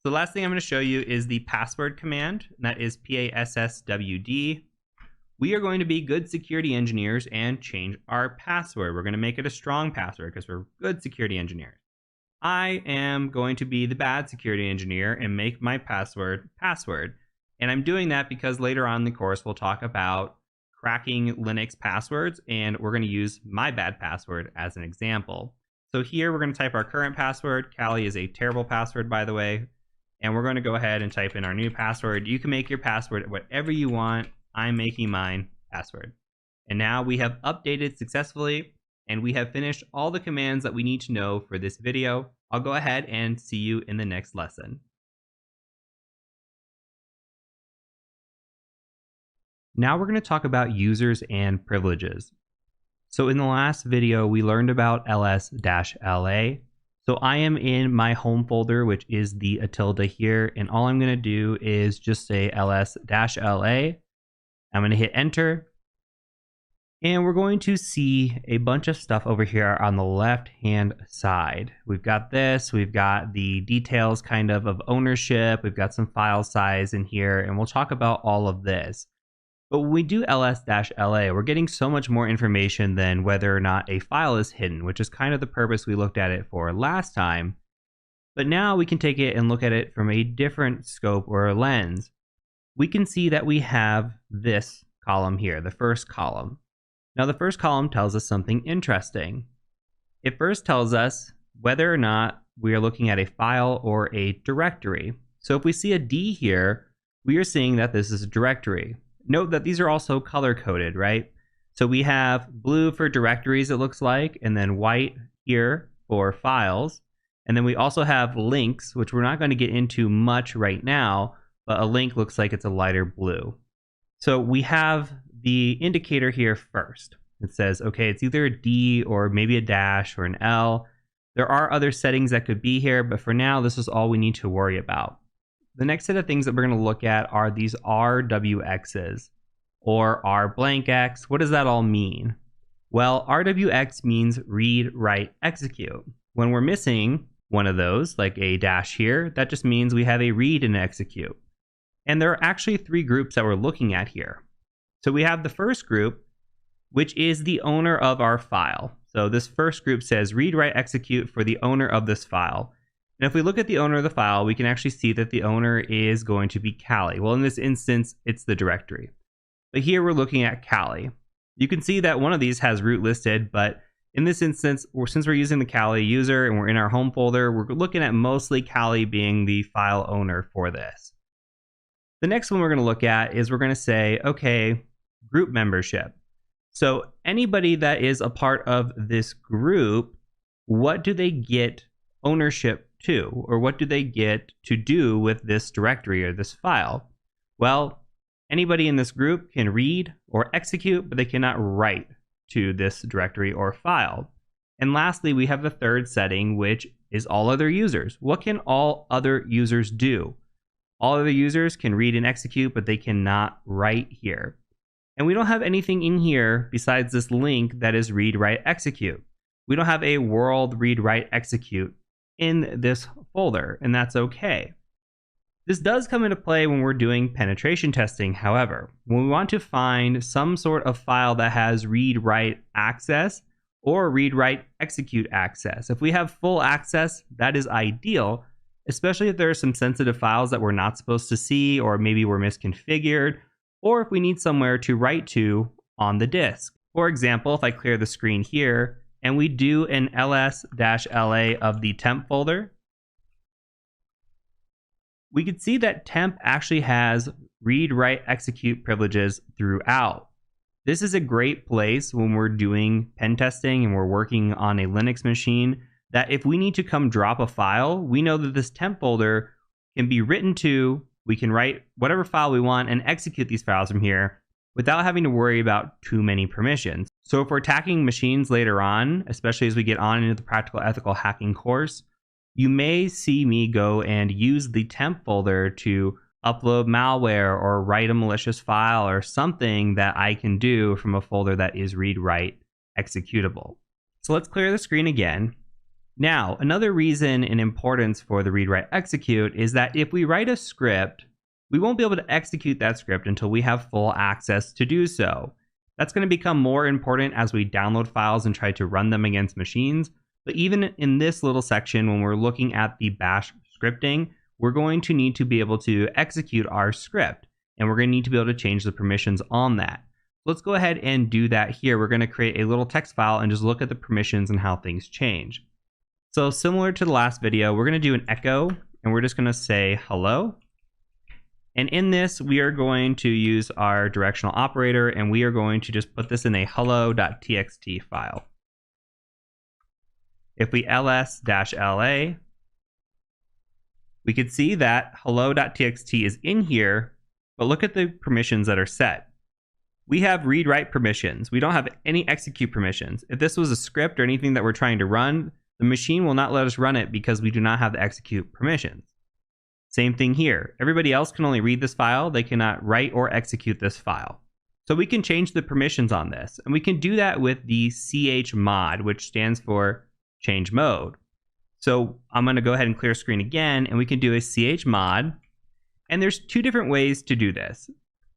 So the last thing I'm going to show you is the password command, and that is passwd. We are going to be good security engineers and change our password. We're going to make it a strong password because we're good security engineers. I am going to be the bad security engineer and make my password password. And I'm doing that because later on in the course, we'll talk about cracking Linux passwords, and we're going to use my bad password as an example. So here we're going to type our current password. Kali is a terrible password, by the way. And we're going to go ahead and type in our new password. You can make your password whatever you want. I'm making mine password. And now we have updated successfully, and we have finished all the commands that we need to know for this video. I'll go ahead and see you in the next lesson. Now we're going to talk about users and privileges. So in the last video, we learned about ls-la. So I am in my home folder, which is the tilde here. And all I'm going to do is just say ls-la. I'm going to hit enter. And we're going to see a bunch of stuff over here on the left-hand side. We've got this, we've got the details kind of ownership, we've got some file size in here, and we'll talk about all of this. But when we do ls-la, we're getting so much more information than whether or not a file is hidden, which is kind of the purpose we looked at it for last time. But now we can take it and look at it from a different scope or lens. We can see that we have this column here, the first column. Now the first column tells us something interesting. It first tells us whether or not we are looking at a file or a directory. So if we see a D here, we are seeing that this is a directory. Note that these are also color-coded, right? So we have blue for directories, it looks like, and then white here for files. And then we also have links, which we're not going to get into much right now, but a link looks like it's a lighter blue. So we have the indicator here first. It says, okay, it's either a D or maybe a dash or an L. There are other settings that could be here, but for now, this is all we need to worry about. The next set of things that we're going to look at are these RWXs, or R blank X. What does that all mean? Well, RWX means read, write, execute. When we're missing one of those, like a dash here, that just means we have a read and execute. And there are actually three groups that we're looking at here. So we have the first group, which is the owner of our file. So this first group says read, write, execute for the owner of this file. And if we look at the owner of the file, we can actually see that the owner is going to be Kali. Well, in this instance, it's the directory. But here we're looking at Kali. You can see that one of these has root listed, but in this instance, since we're using the Kali user and we're in our home folder, we're looking at mostly Kali being the file owner for this. The next one we're going to look at is we're going to say, okay, group membership. So anybody that is a part of this group, what do they get ownership to, or what do they get to do with this directory or this file? Well, anybody in this group can read or execute, but they cannot write to this directory or file. And lastly, we have the third setting, which is all other users. What can all other users do? All other users can read and execute, but they cannot write here. And we don't have anything in here besides this link that is read, write, execute. We don't have a world read, write, execute in this folder, and that's okay. This does come into play when we're doing penetration testing. However, when we want to find some sort of file that has read, write access or read, write, execute access, if we have full access, that is ideal, especially if there are some sensitive files that we're not supposed to see, or maybe we're misconfigured, or if we need somewhere to write to on the disk. For example, if I clear the screen here and we do an ls-la of the temp folder, we could see that temp actually has read, write, execute privileges throughout. This is a great place when we're doing pen testing and we're working on a Linux machine, that if we need to come drop a file, we know that this temp folder can be written to, we can write whatever file we want and execute these files from here without having to worry about too many permissions. So if we're attacking machines later on, especially as we get on into the practical ethical hacking course, you may see me go and use the temp folder to upload malware or write a malicious file or something that I can do from a folder that is read, write, executable. So let's clear the screen again. Now, another reason and importance for the read, write, execute is that if we write a script, we won't be able to execute that script until we have full access to do so. That's going to become more important as we download files and try to run them against machines. But even in this little section, when we're looking at the bash scripting, we're going to need to be able to execute our script, and we're going to need to be able to change the permissions on that. Let's go ahead and do that here. We're going to create a little text file and just look at the permissions and how things change. So similar to the last video, we're going to do an echo, and we're just going to say hello. And in this, we are going to use our directional operator, and we are going to just put this in a hello.txt file. If we ls-la, we could see that hello.txt is in here, but look at the permissions that are set. We have read-write permissions. We don't have any execute permissions. If this was a script or anything that we're trying to run, the machine will not let us run it because we do not have the execute permissions. Same thing here. Everybody else can only read this file. They cannot write or execute this file. So we can change the permissions on this, and we can do that with the chmod, which stands for change mode. So I'm going to go ahead and clear screen again, and we can do a chmod. And there's two different ways to do this.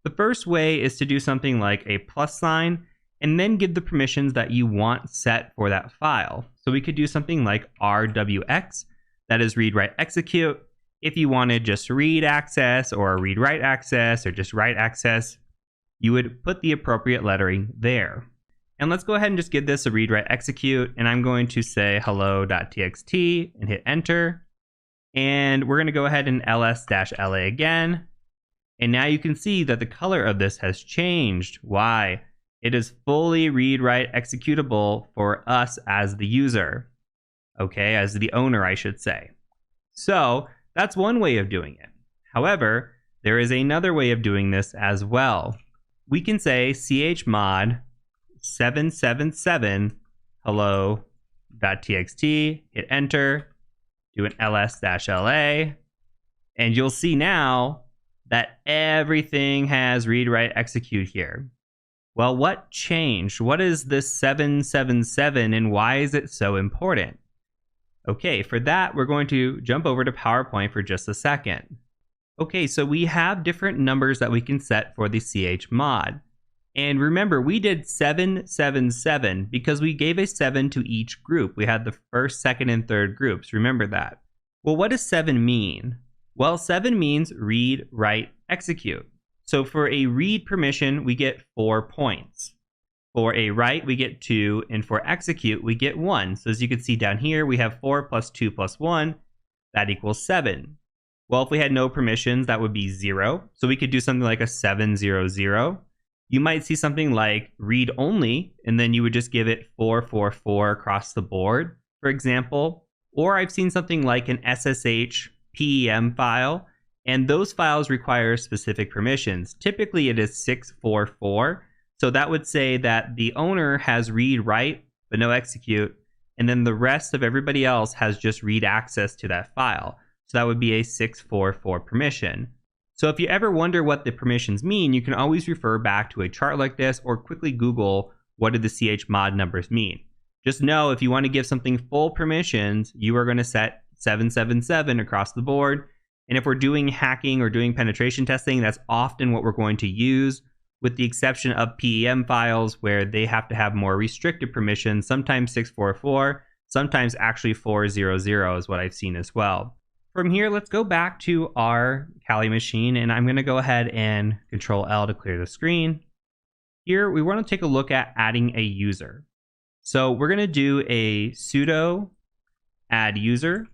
The first way is to do something like a plus sign and then give the permissions that you want set for that file. So we could do something like rwx, that is read, write, execute. If you wanted just read access or read, write access or just write access, you would put the appropriate lettering there. And let's go ahead and just give this a read, write, execute. And I'm going to say hello.txt and hit enter. And we're going to go ahead and ls-la again. And now you can see that the color of this has changed. Why? It is fully read, write, executable for us as the user. Okay, as the owner, I should say. So that's one way of doing it. However, there is another way of doing this as well. We can say chmod 777 hello.txt, hit enter, do an ls-la, and you'll see now that everything has read, write, execute here. Well, what changed? What is this 777 and why is it so important? Okay, for that, we're going to jump over to PowerPoint for just a second. Okay, so we have different numbers that we can set for the chmod. And remember, we did 777 because we gave a 7 to each group. We had the first, second, and third groups. Remember that. Well, what does 7 mean? Well, 7 means read, write, execute. So for a read permission, we get 4 points. For a write, we get 2, and for execute, we get 1. So as you can see down here, we have 4 plus 2 plus 1. That equals 7. Well, if we had no permissions, that would be 0. So we could do something like a 700. you might see something like read only, and then you would just give it 444 across the board, for example. Or I've seen something like an SSH PEM file, and those files require specific permissions. Typically it is 644. So that would say that the owner has read write, but no execute, and then the rest of everybody else has just read access to that file. So that would be a 644 permission. So if you ever wonder what the permissions mean, you can always refer back to a chart like this or quickly Google what do the chmod numbers mean. Just know if you want to give something full permissions, you are going to set 777 across the board. And if we're doing hacking or doing penetration testing, that's often what we're going to use, with the exception of PEM files where they have to have more restricted permissions, sometimes 644, sometimes actually 400 is what I've seen as well. From here, let's go back to our Kali machine, and I'm going to go ahead and Control L to clear the screen. Here, we want to take a look at adding a user. So we're going to do a sudo add user,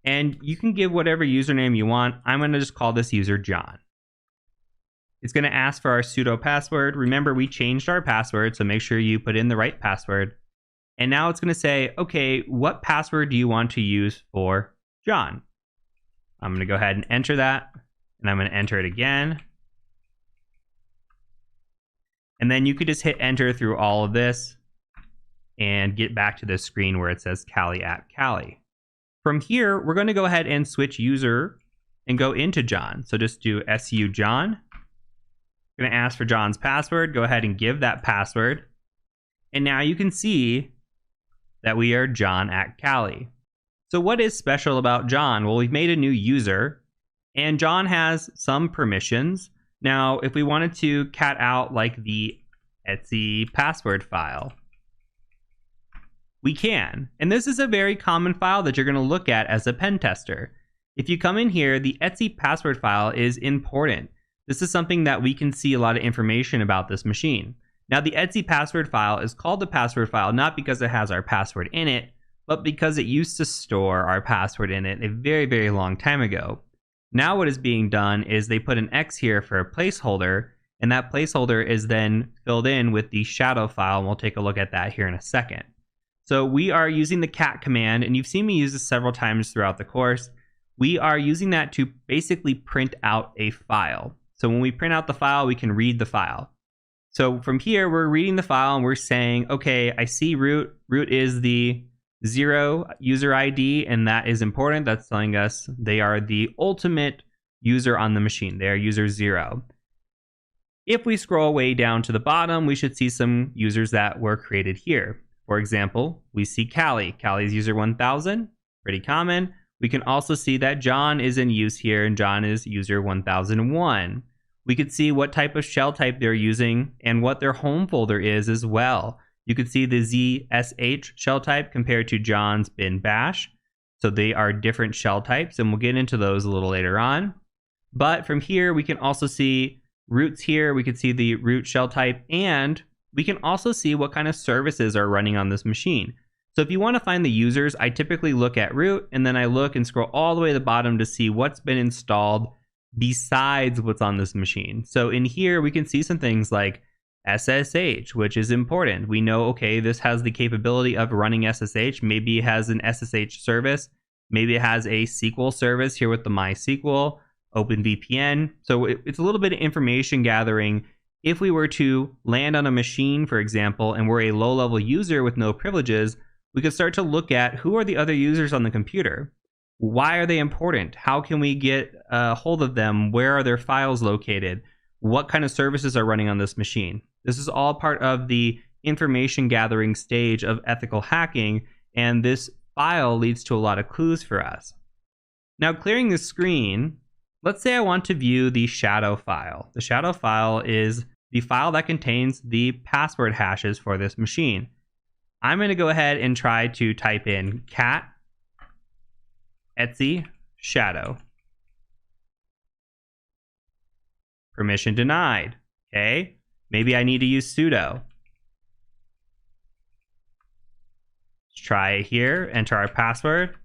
and you can give whatever username you want. I'm going to just call this user John. It's going to ask for our sudo password. Remember, we changed our password, so make sure you put in the right password. And now it's going to say, okay, what password do you want to use for John? I'm going to go ahead and enter that, and I'm going to enter it again. And then you could just hit enter through all of this and get back to this screen where it says Kali at Kali. From here, we're going to go ahead and switch user and go into John. So just do su John. I'm going to ask for John's password. Go ahead and give that password. And now you can see that we are John at Kali. So what is special about John? Well, we've made a new user, and John has some permissions. Now, if we wanted to cat out like the Etsy password file, we can. And this is a very common file that you're going to look at as a pen tester. If you come in here, the Etsy password file is important. This is something that we can see a lot of information about this machine. Now, the Etsy password file is called the password file not because it has our password in it, but because it used to store our password in it a very, very long time ago. Now what is being done is they put an X here for a placeholder, and that placeholder is then filled in with the shadow file, and we'll take a look at that here in a second. So we are using the cat command, and you've seen me use this several times throughout the course. We are using that to basically print out a file. So when we print out the file, we can read the file. So from here, we're reading the file and we're saying, okay, I see root. Root is the 0 user ID, and that is important. That's telling us they are the ultimate user on the machine. They are user 0. If we scroll way down to the bottom, we should see some users that were created here. For example, we see Kali. Kali's user 1000, pretty common. We can also see that John is in use here, and John is user 1001. We could see what type of shell type they're using and what their home folder is as well. You could see the ZSH shell type compared to John's bin bash. So they are different shell types, and we'll get into those a little later on. But from here, we can also see roots here. We could see the root shell type, and we can also see what kind of services are running on this machine. So if you want to find the users, I typically look at root, and then I look and scroll all the way to the bottom to see what's been installed besides what's on this machine. So in here, we can see some things like SSH, which is important. We know, okay, this has the capability of running SSH. Maybe it has an SSH service. Maybe it has a SQL service here with the MySQL, OpenVPN. So it's a little bit of information gathering. If we were to land on a machine, for example, and we're a low-level user with no privileges, we could start to look at who are the other users on the computer. Why are they important? How can we get a hold of them? Where are their files located? What kind of services are running on this machine? This is all part of the information gathering stage of ethical hacking, and this file leads to a lot of clues for us. Now, clearing the screen, let's say I want to view the shadow file. The shadow file is the file that contains the password hashes for this machine. I'm going to go ahead and try to type in cat Etsy shadow. Permission denied. Okay. Maybe I need to use sudo. Let's try it here. Enter our password.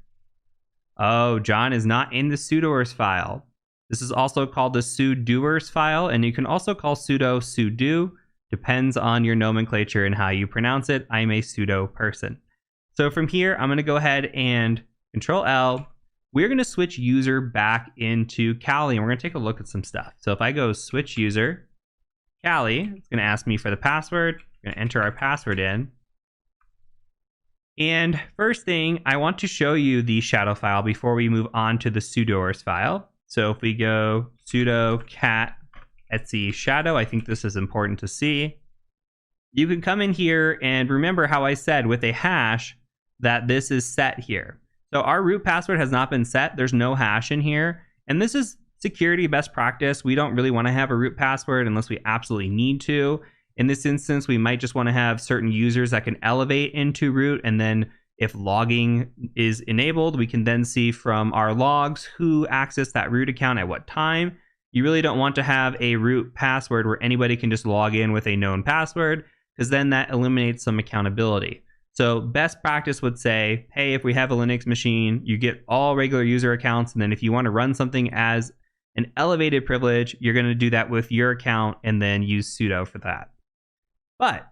Oh, John is not in the sudoers file. This is also called the sudoers file, and you can also call sudo sudo. Depends on your nomenclature and how you pronounce it. I'm a sudo person. So from here, I'm going to go ahead and Control L. We're going to switch user back into Kali, and we're going to take a look at some stuff. So if I go switch user, Kali, it's going to ask me for the password. We're going to enter our password in. And first thing, I want to show you the shadow file before we move on to the sudoers file. So if we go sudo cat etc shadow, I think this is important to see. You can come in here and remember how I said with a hash that this is set here. So our root password has not been set. There's no hash in here. And this is security best practice. We don't really want to have a root password unless we absolutely need to. In this instance, we might just want to have certain users that can elevate into root, and then if logging is enabled, we can then see from our logs who accessed that root account at what time. You really don't want to have a root password where anybody can just log in with a known password, because then that eliminates some accountability. So best practice would say, hey, if we have a Linux machine, you get all regular user accounts, and then if you want to run something as an elevated privilege, you're going to do that with your account and then use sudo for that. But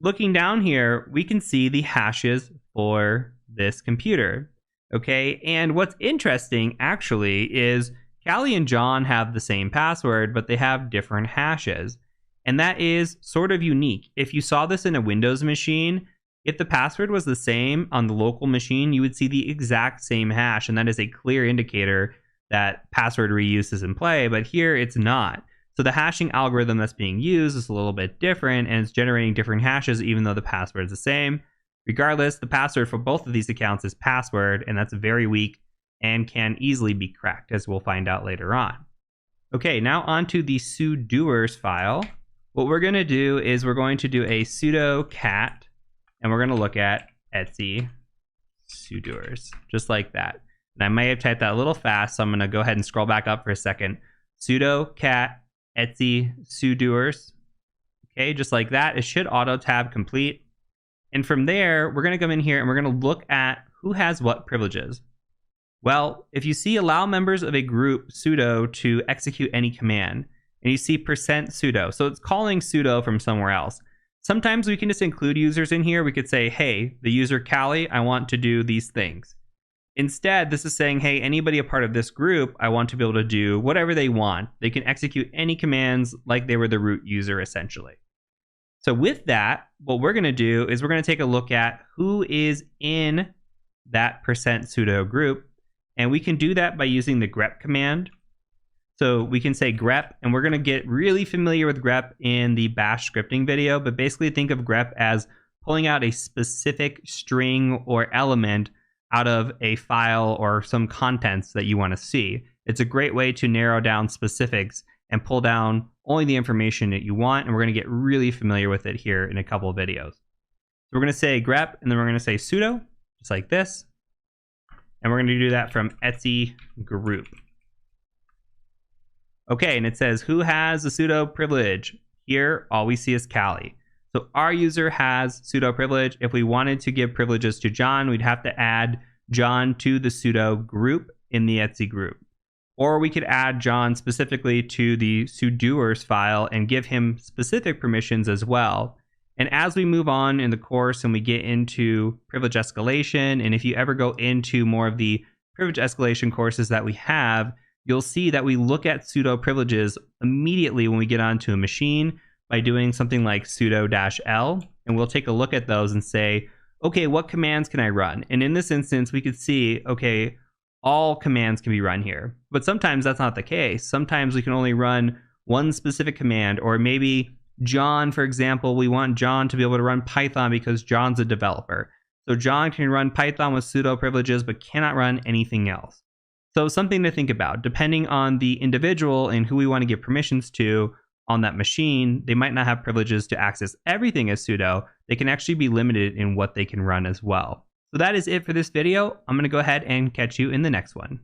looking down here, we can see the hashes for this computer. Okay, and what's interesting actually is Callie and John have the same password, but they have different hashes. And that is sort of unique. If you saw this in a Windows machine, if the password was the same on the local machine, you would see the exact same hash, and that is a clear indicator that password reuse is in play, but here it's not. So the hashing algorithm that's being used is a little bit different, and it's generating different hashes even though the password is the same. Regardless, the password for both of these accounts is password, and that's very weak and can easily be cracked, as we'll find out later on. Okay, now onto the sudoers file. What we're going to do is we're going to do a sudo cat, and we're going to look at etc sudoers, just like that. And I may have typed that a little fast, so I'm going to go ahead and scroll back up for a second. Sudo cat etc sudoers. Okay, just like that. It should auto tab complete. And from there, we're going to come in here and we're going to look at who has what privileges. Well, if you see allow members of a group sudo to execute any command, and you see %sudo, so it's calling sudo from somewhere else. Sometimes we can just include users in here. We could say, hey, the user Callie, I want to do these things. Instead, this is saying, hey, anybody a part of this group, I want to be able to do whatever they want. They can execute any commands like they were the root user, essentially. So with that, what we're going to do is we're going to take a look at who is in that %sudo group. And we can do that by using the grep command. So we can say grep, and we're going to get really familiar with grep in the bash scripting video. But basically think of grep as pulling out a specific string or element out of a file or some contents that you want to see. It's a great way to narrow down specifics and pull down only the information that you want, and we're going to get really familiar with it here in a couple of videos. So we're going to say grep, and then we're going to say sudo, just like this. And we're going to do that from etc group. Okay, and it says who has the sudo privilege. Here, all we see is Callie. So our user has sudo privilege. If we wanted to give privileges to John, we'd have to add John to the sudo group in the etc group. Or we could add John specifically to the sudoers file and give him specific permissions as well. And as we move on in the course and we get into privilege escalation, and if you ever go into more of the privilege escalation courses that we have, you'll see that we look at sudo privileges immediately when we get onto a machine by doing something like sudo-l, and we'll take a look at those and say, okay, what commands can I run? And in this instance, we could see, okay, all commands can be run here. But sometimes that's not the case. Sometimes we can only run one specific command, or maybe John, for example, we want John to be able to run Python because John's a developer. So John can run Python with sudo privileges, but cannot run anything else. So something to think about, depending on the individual and who we want to give permissions to on that machine, they might not have privileges to access everything as sudo. They can actually be limited in what they can run as well. So that is it for this video. I'm going to go ahead and catch you in the next one.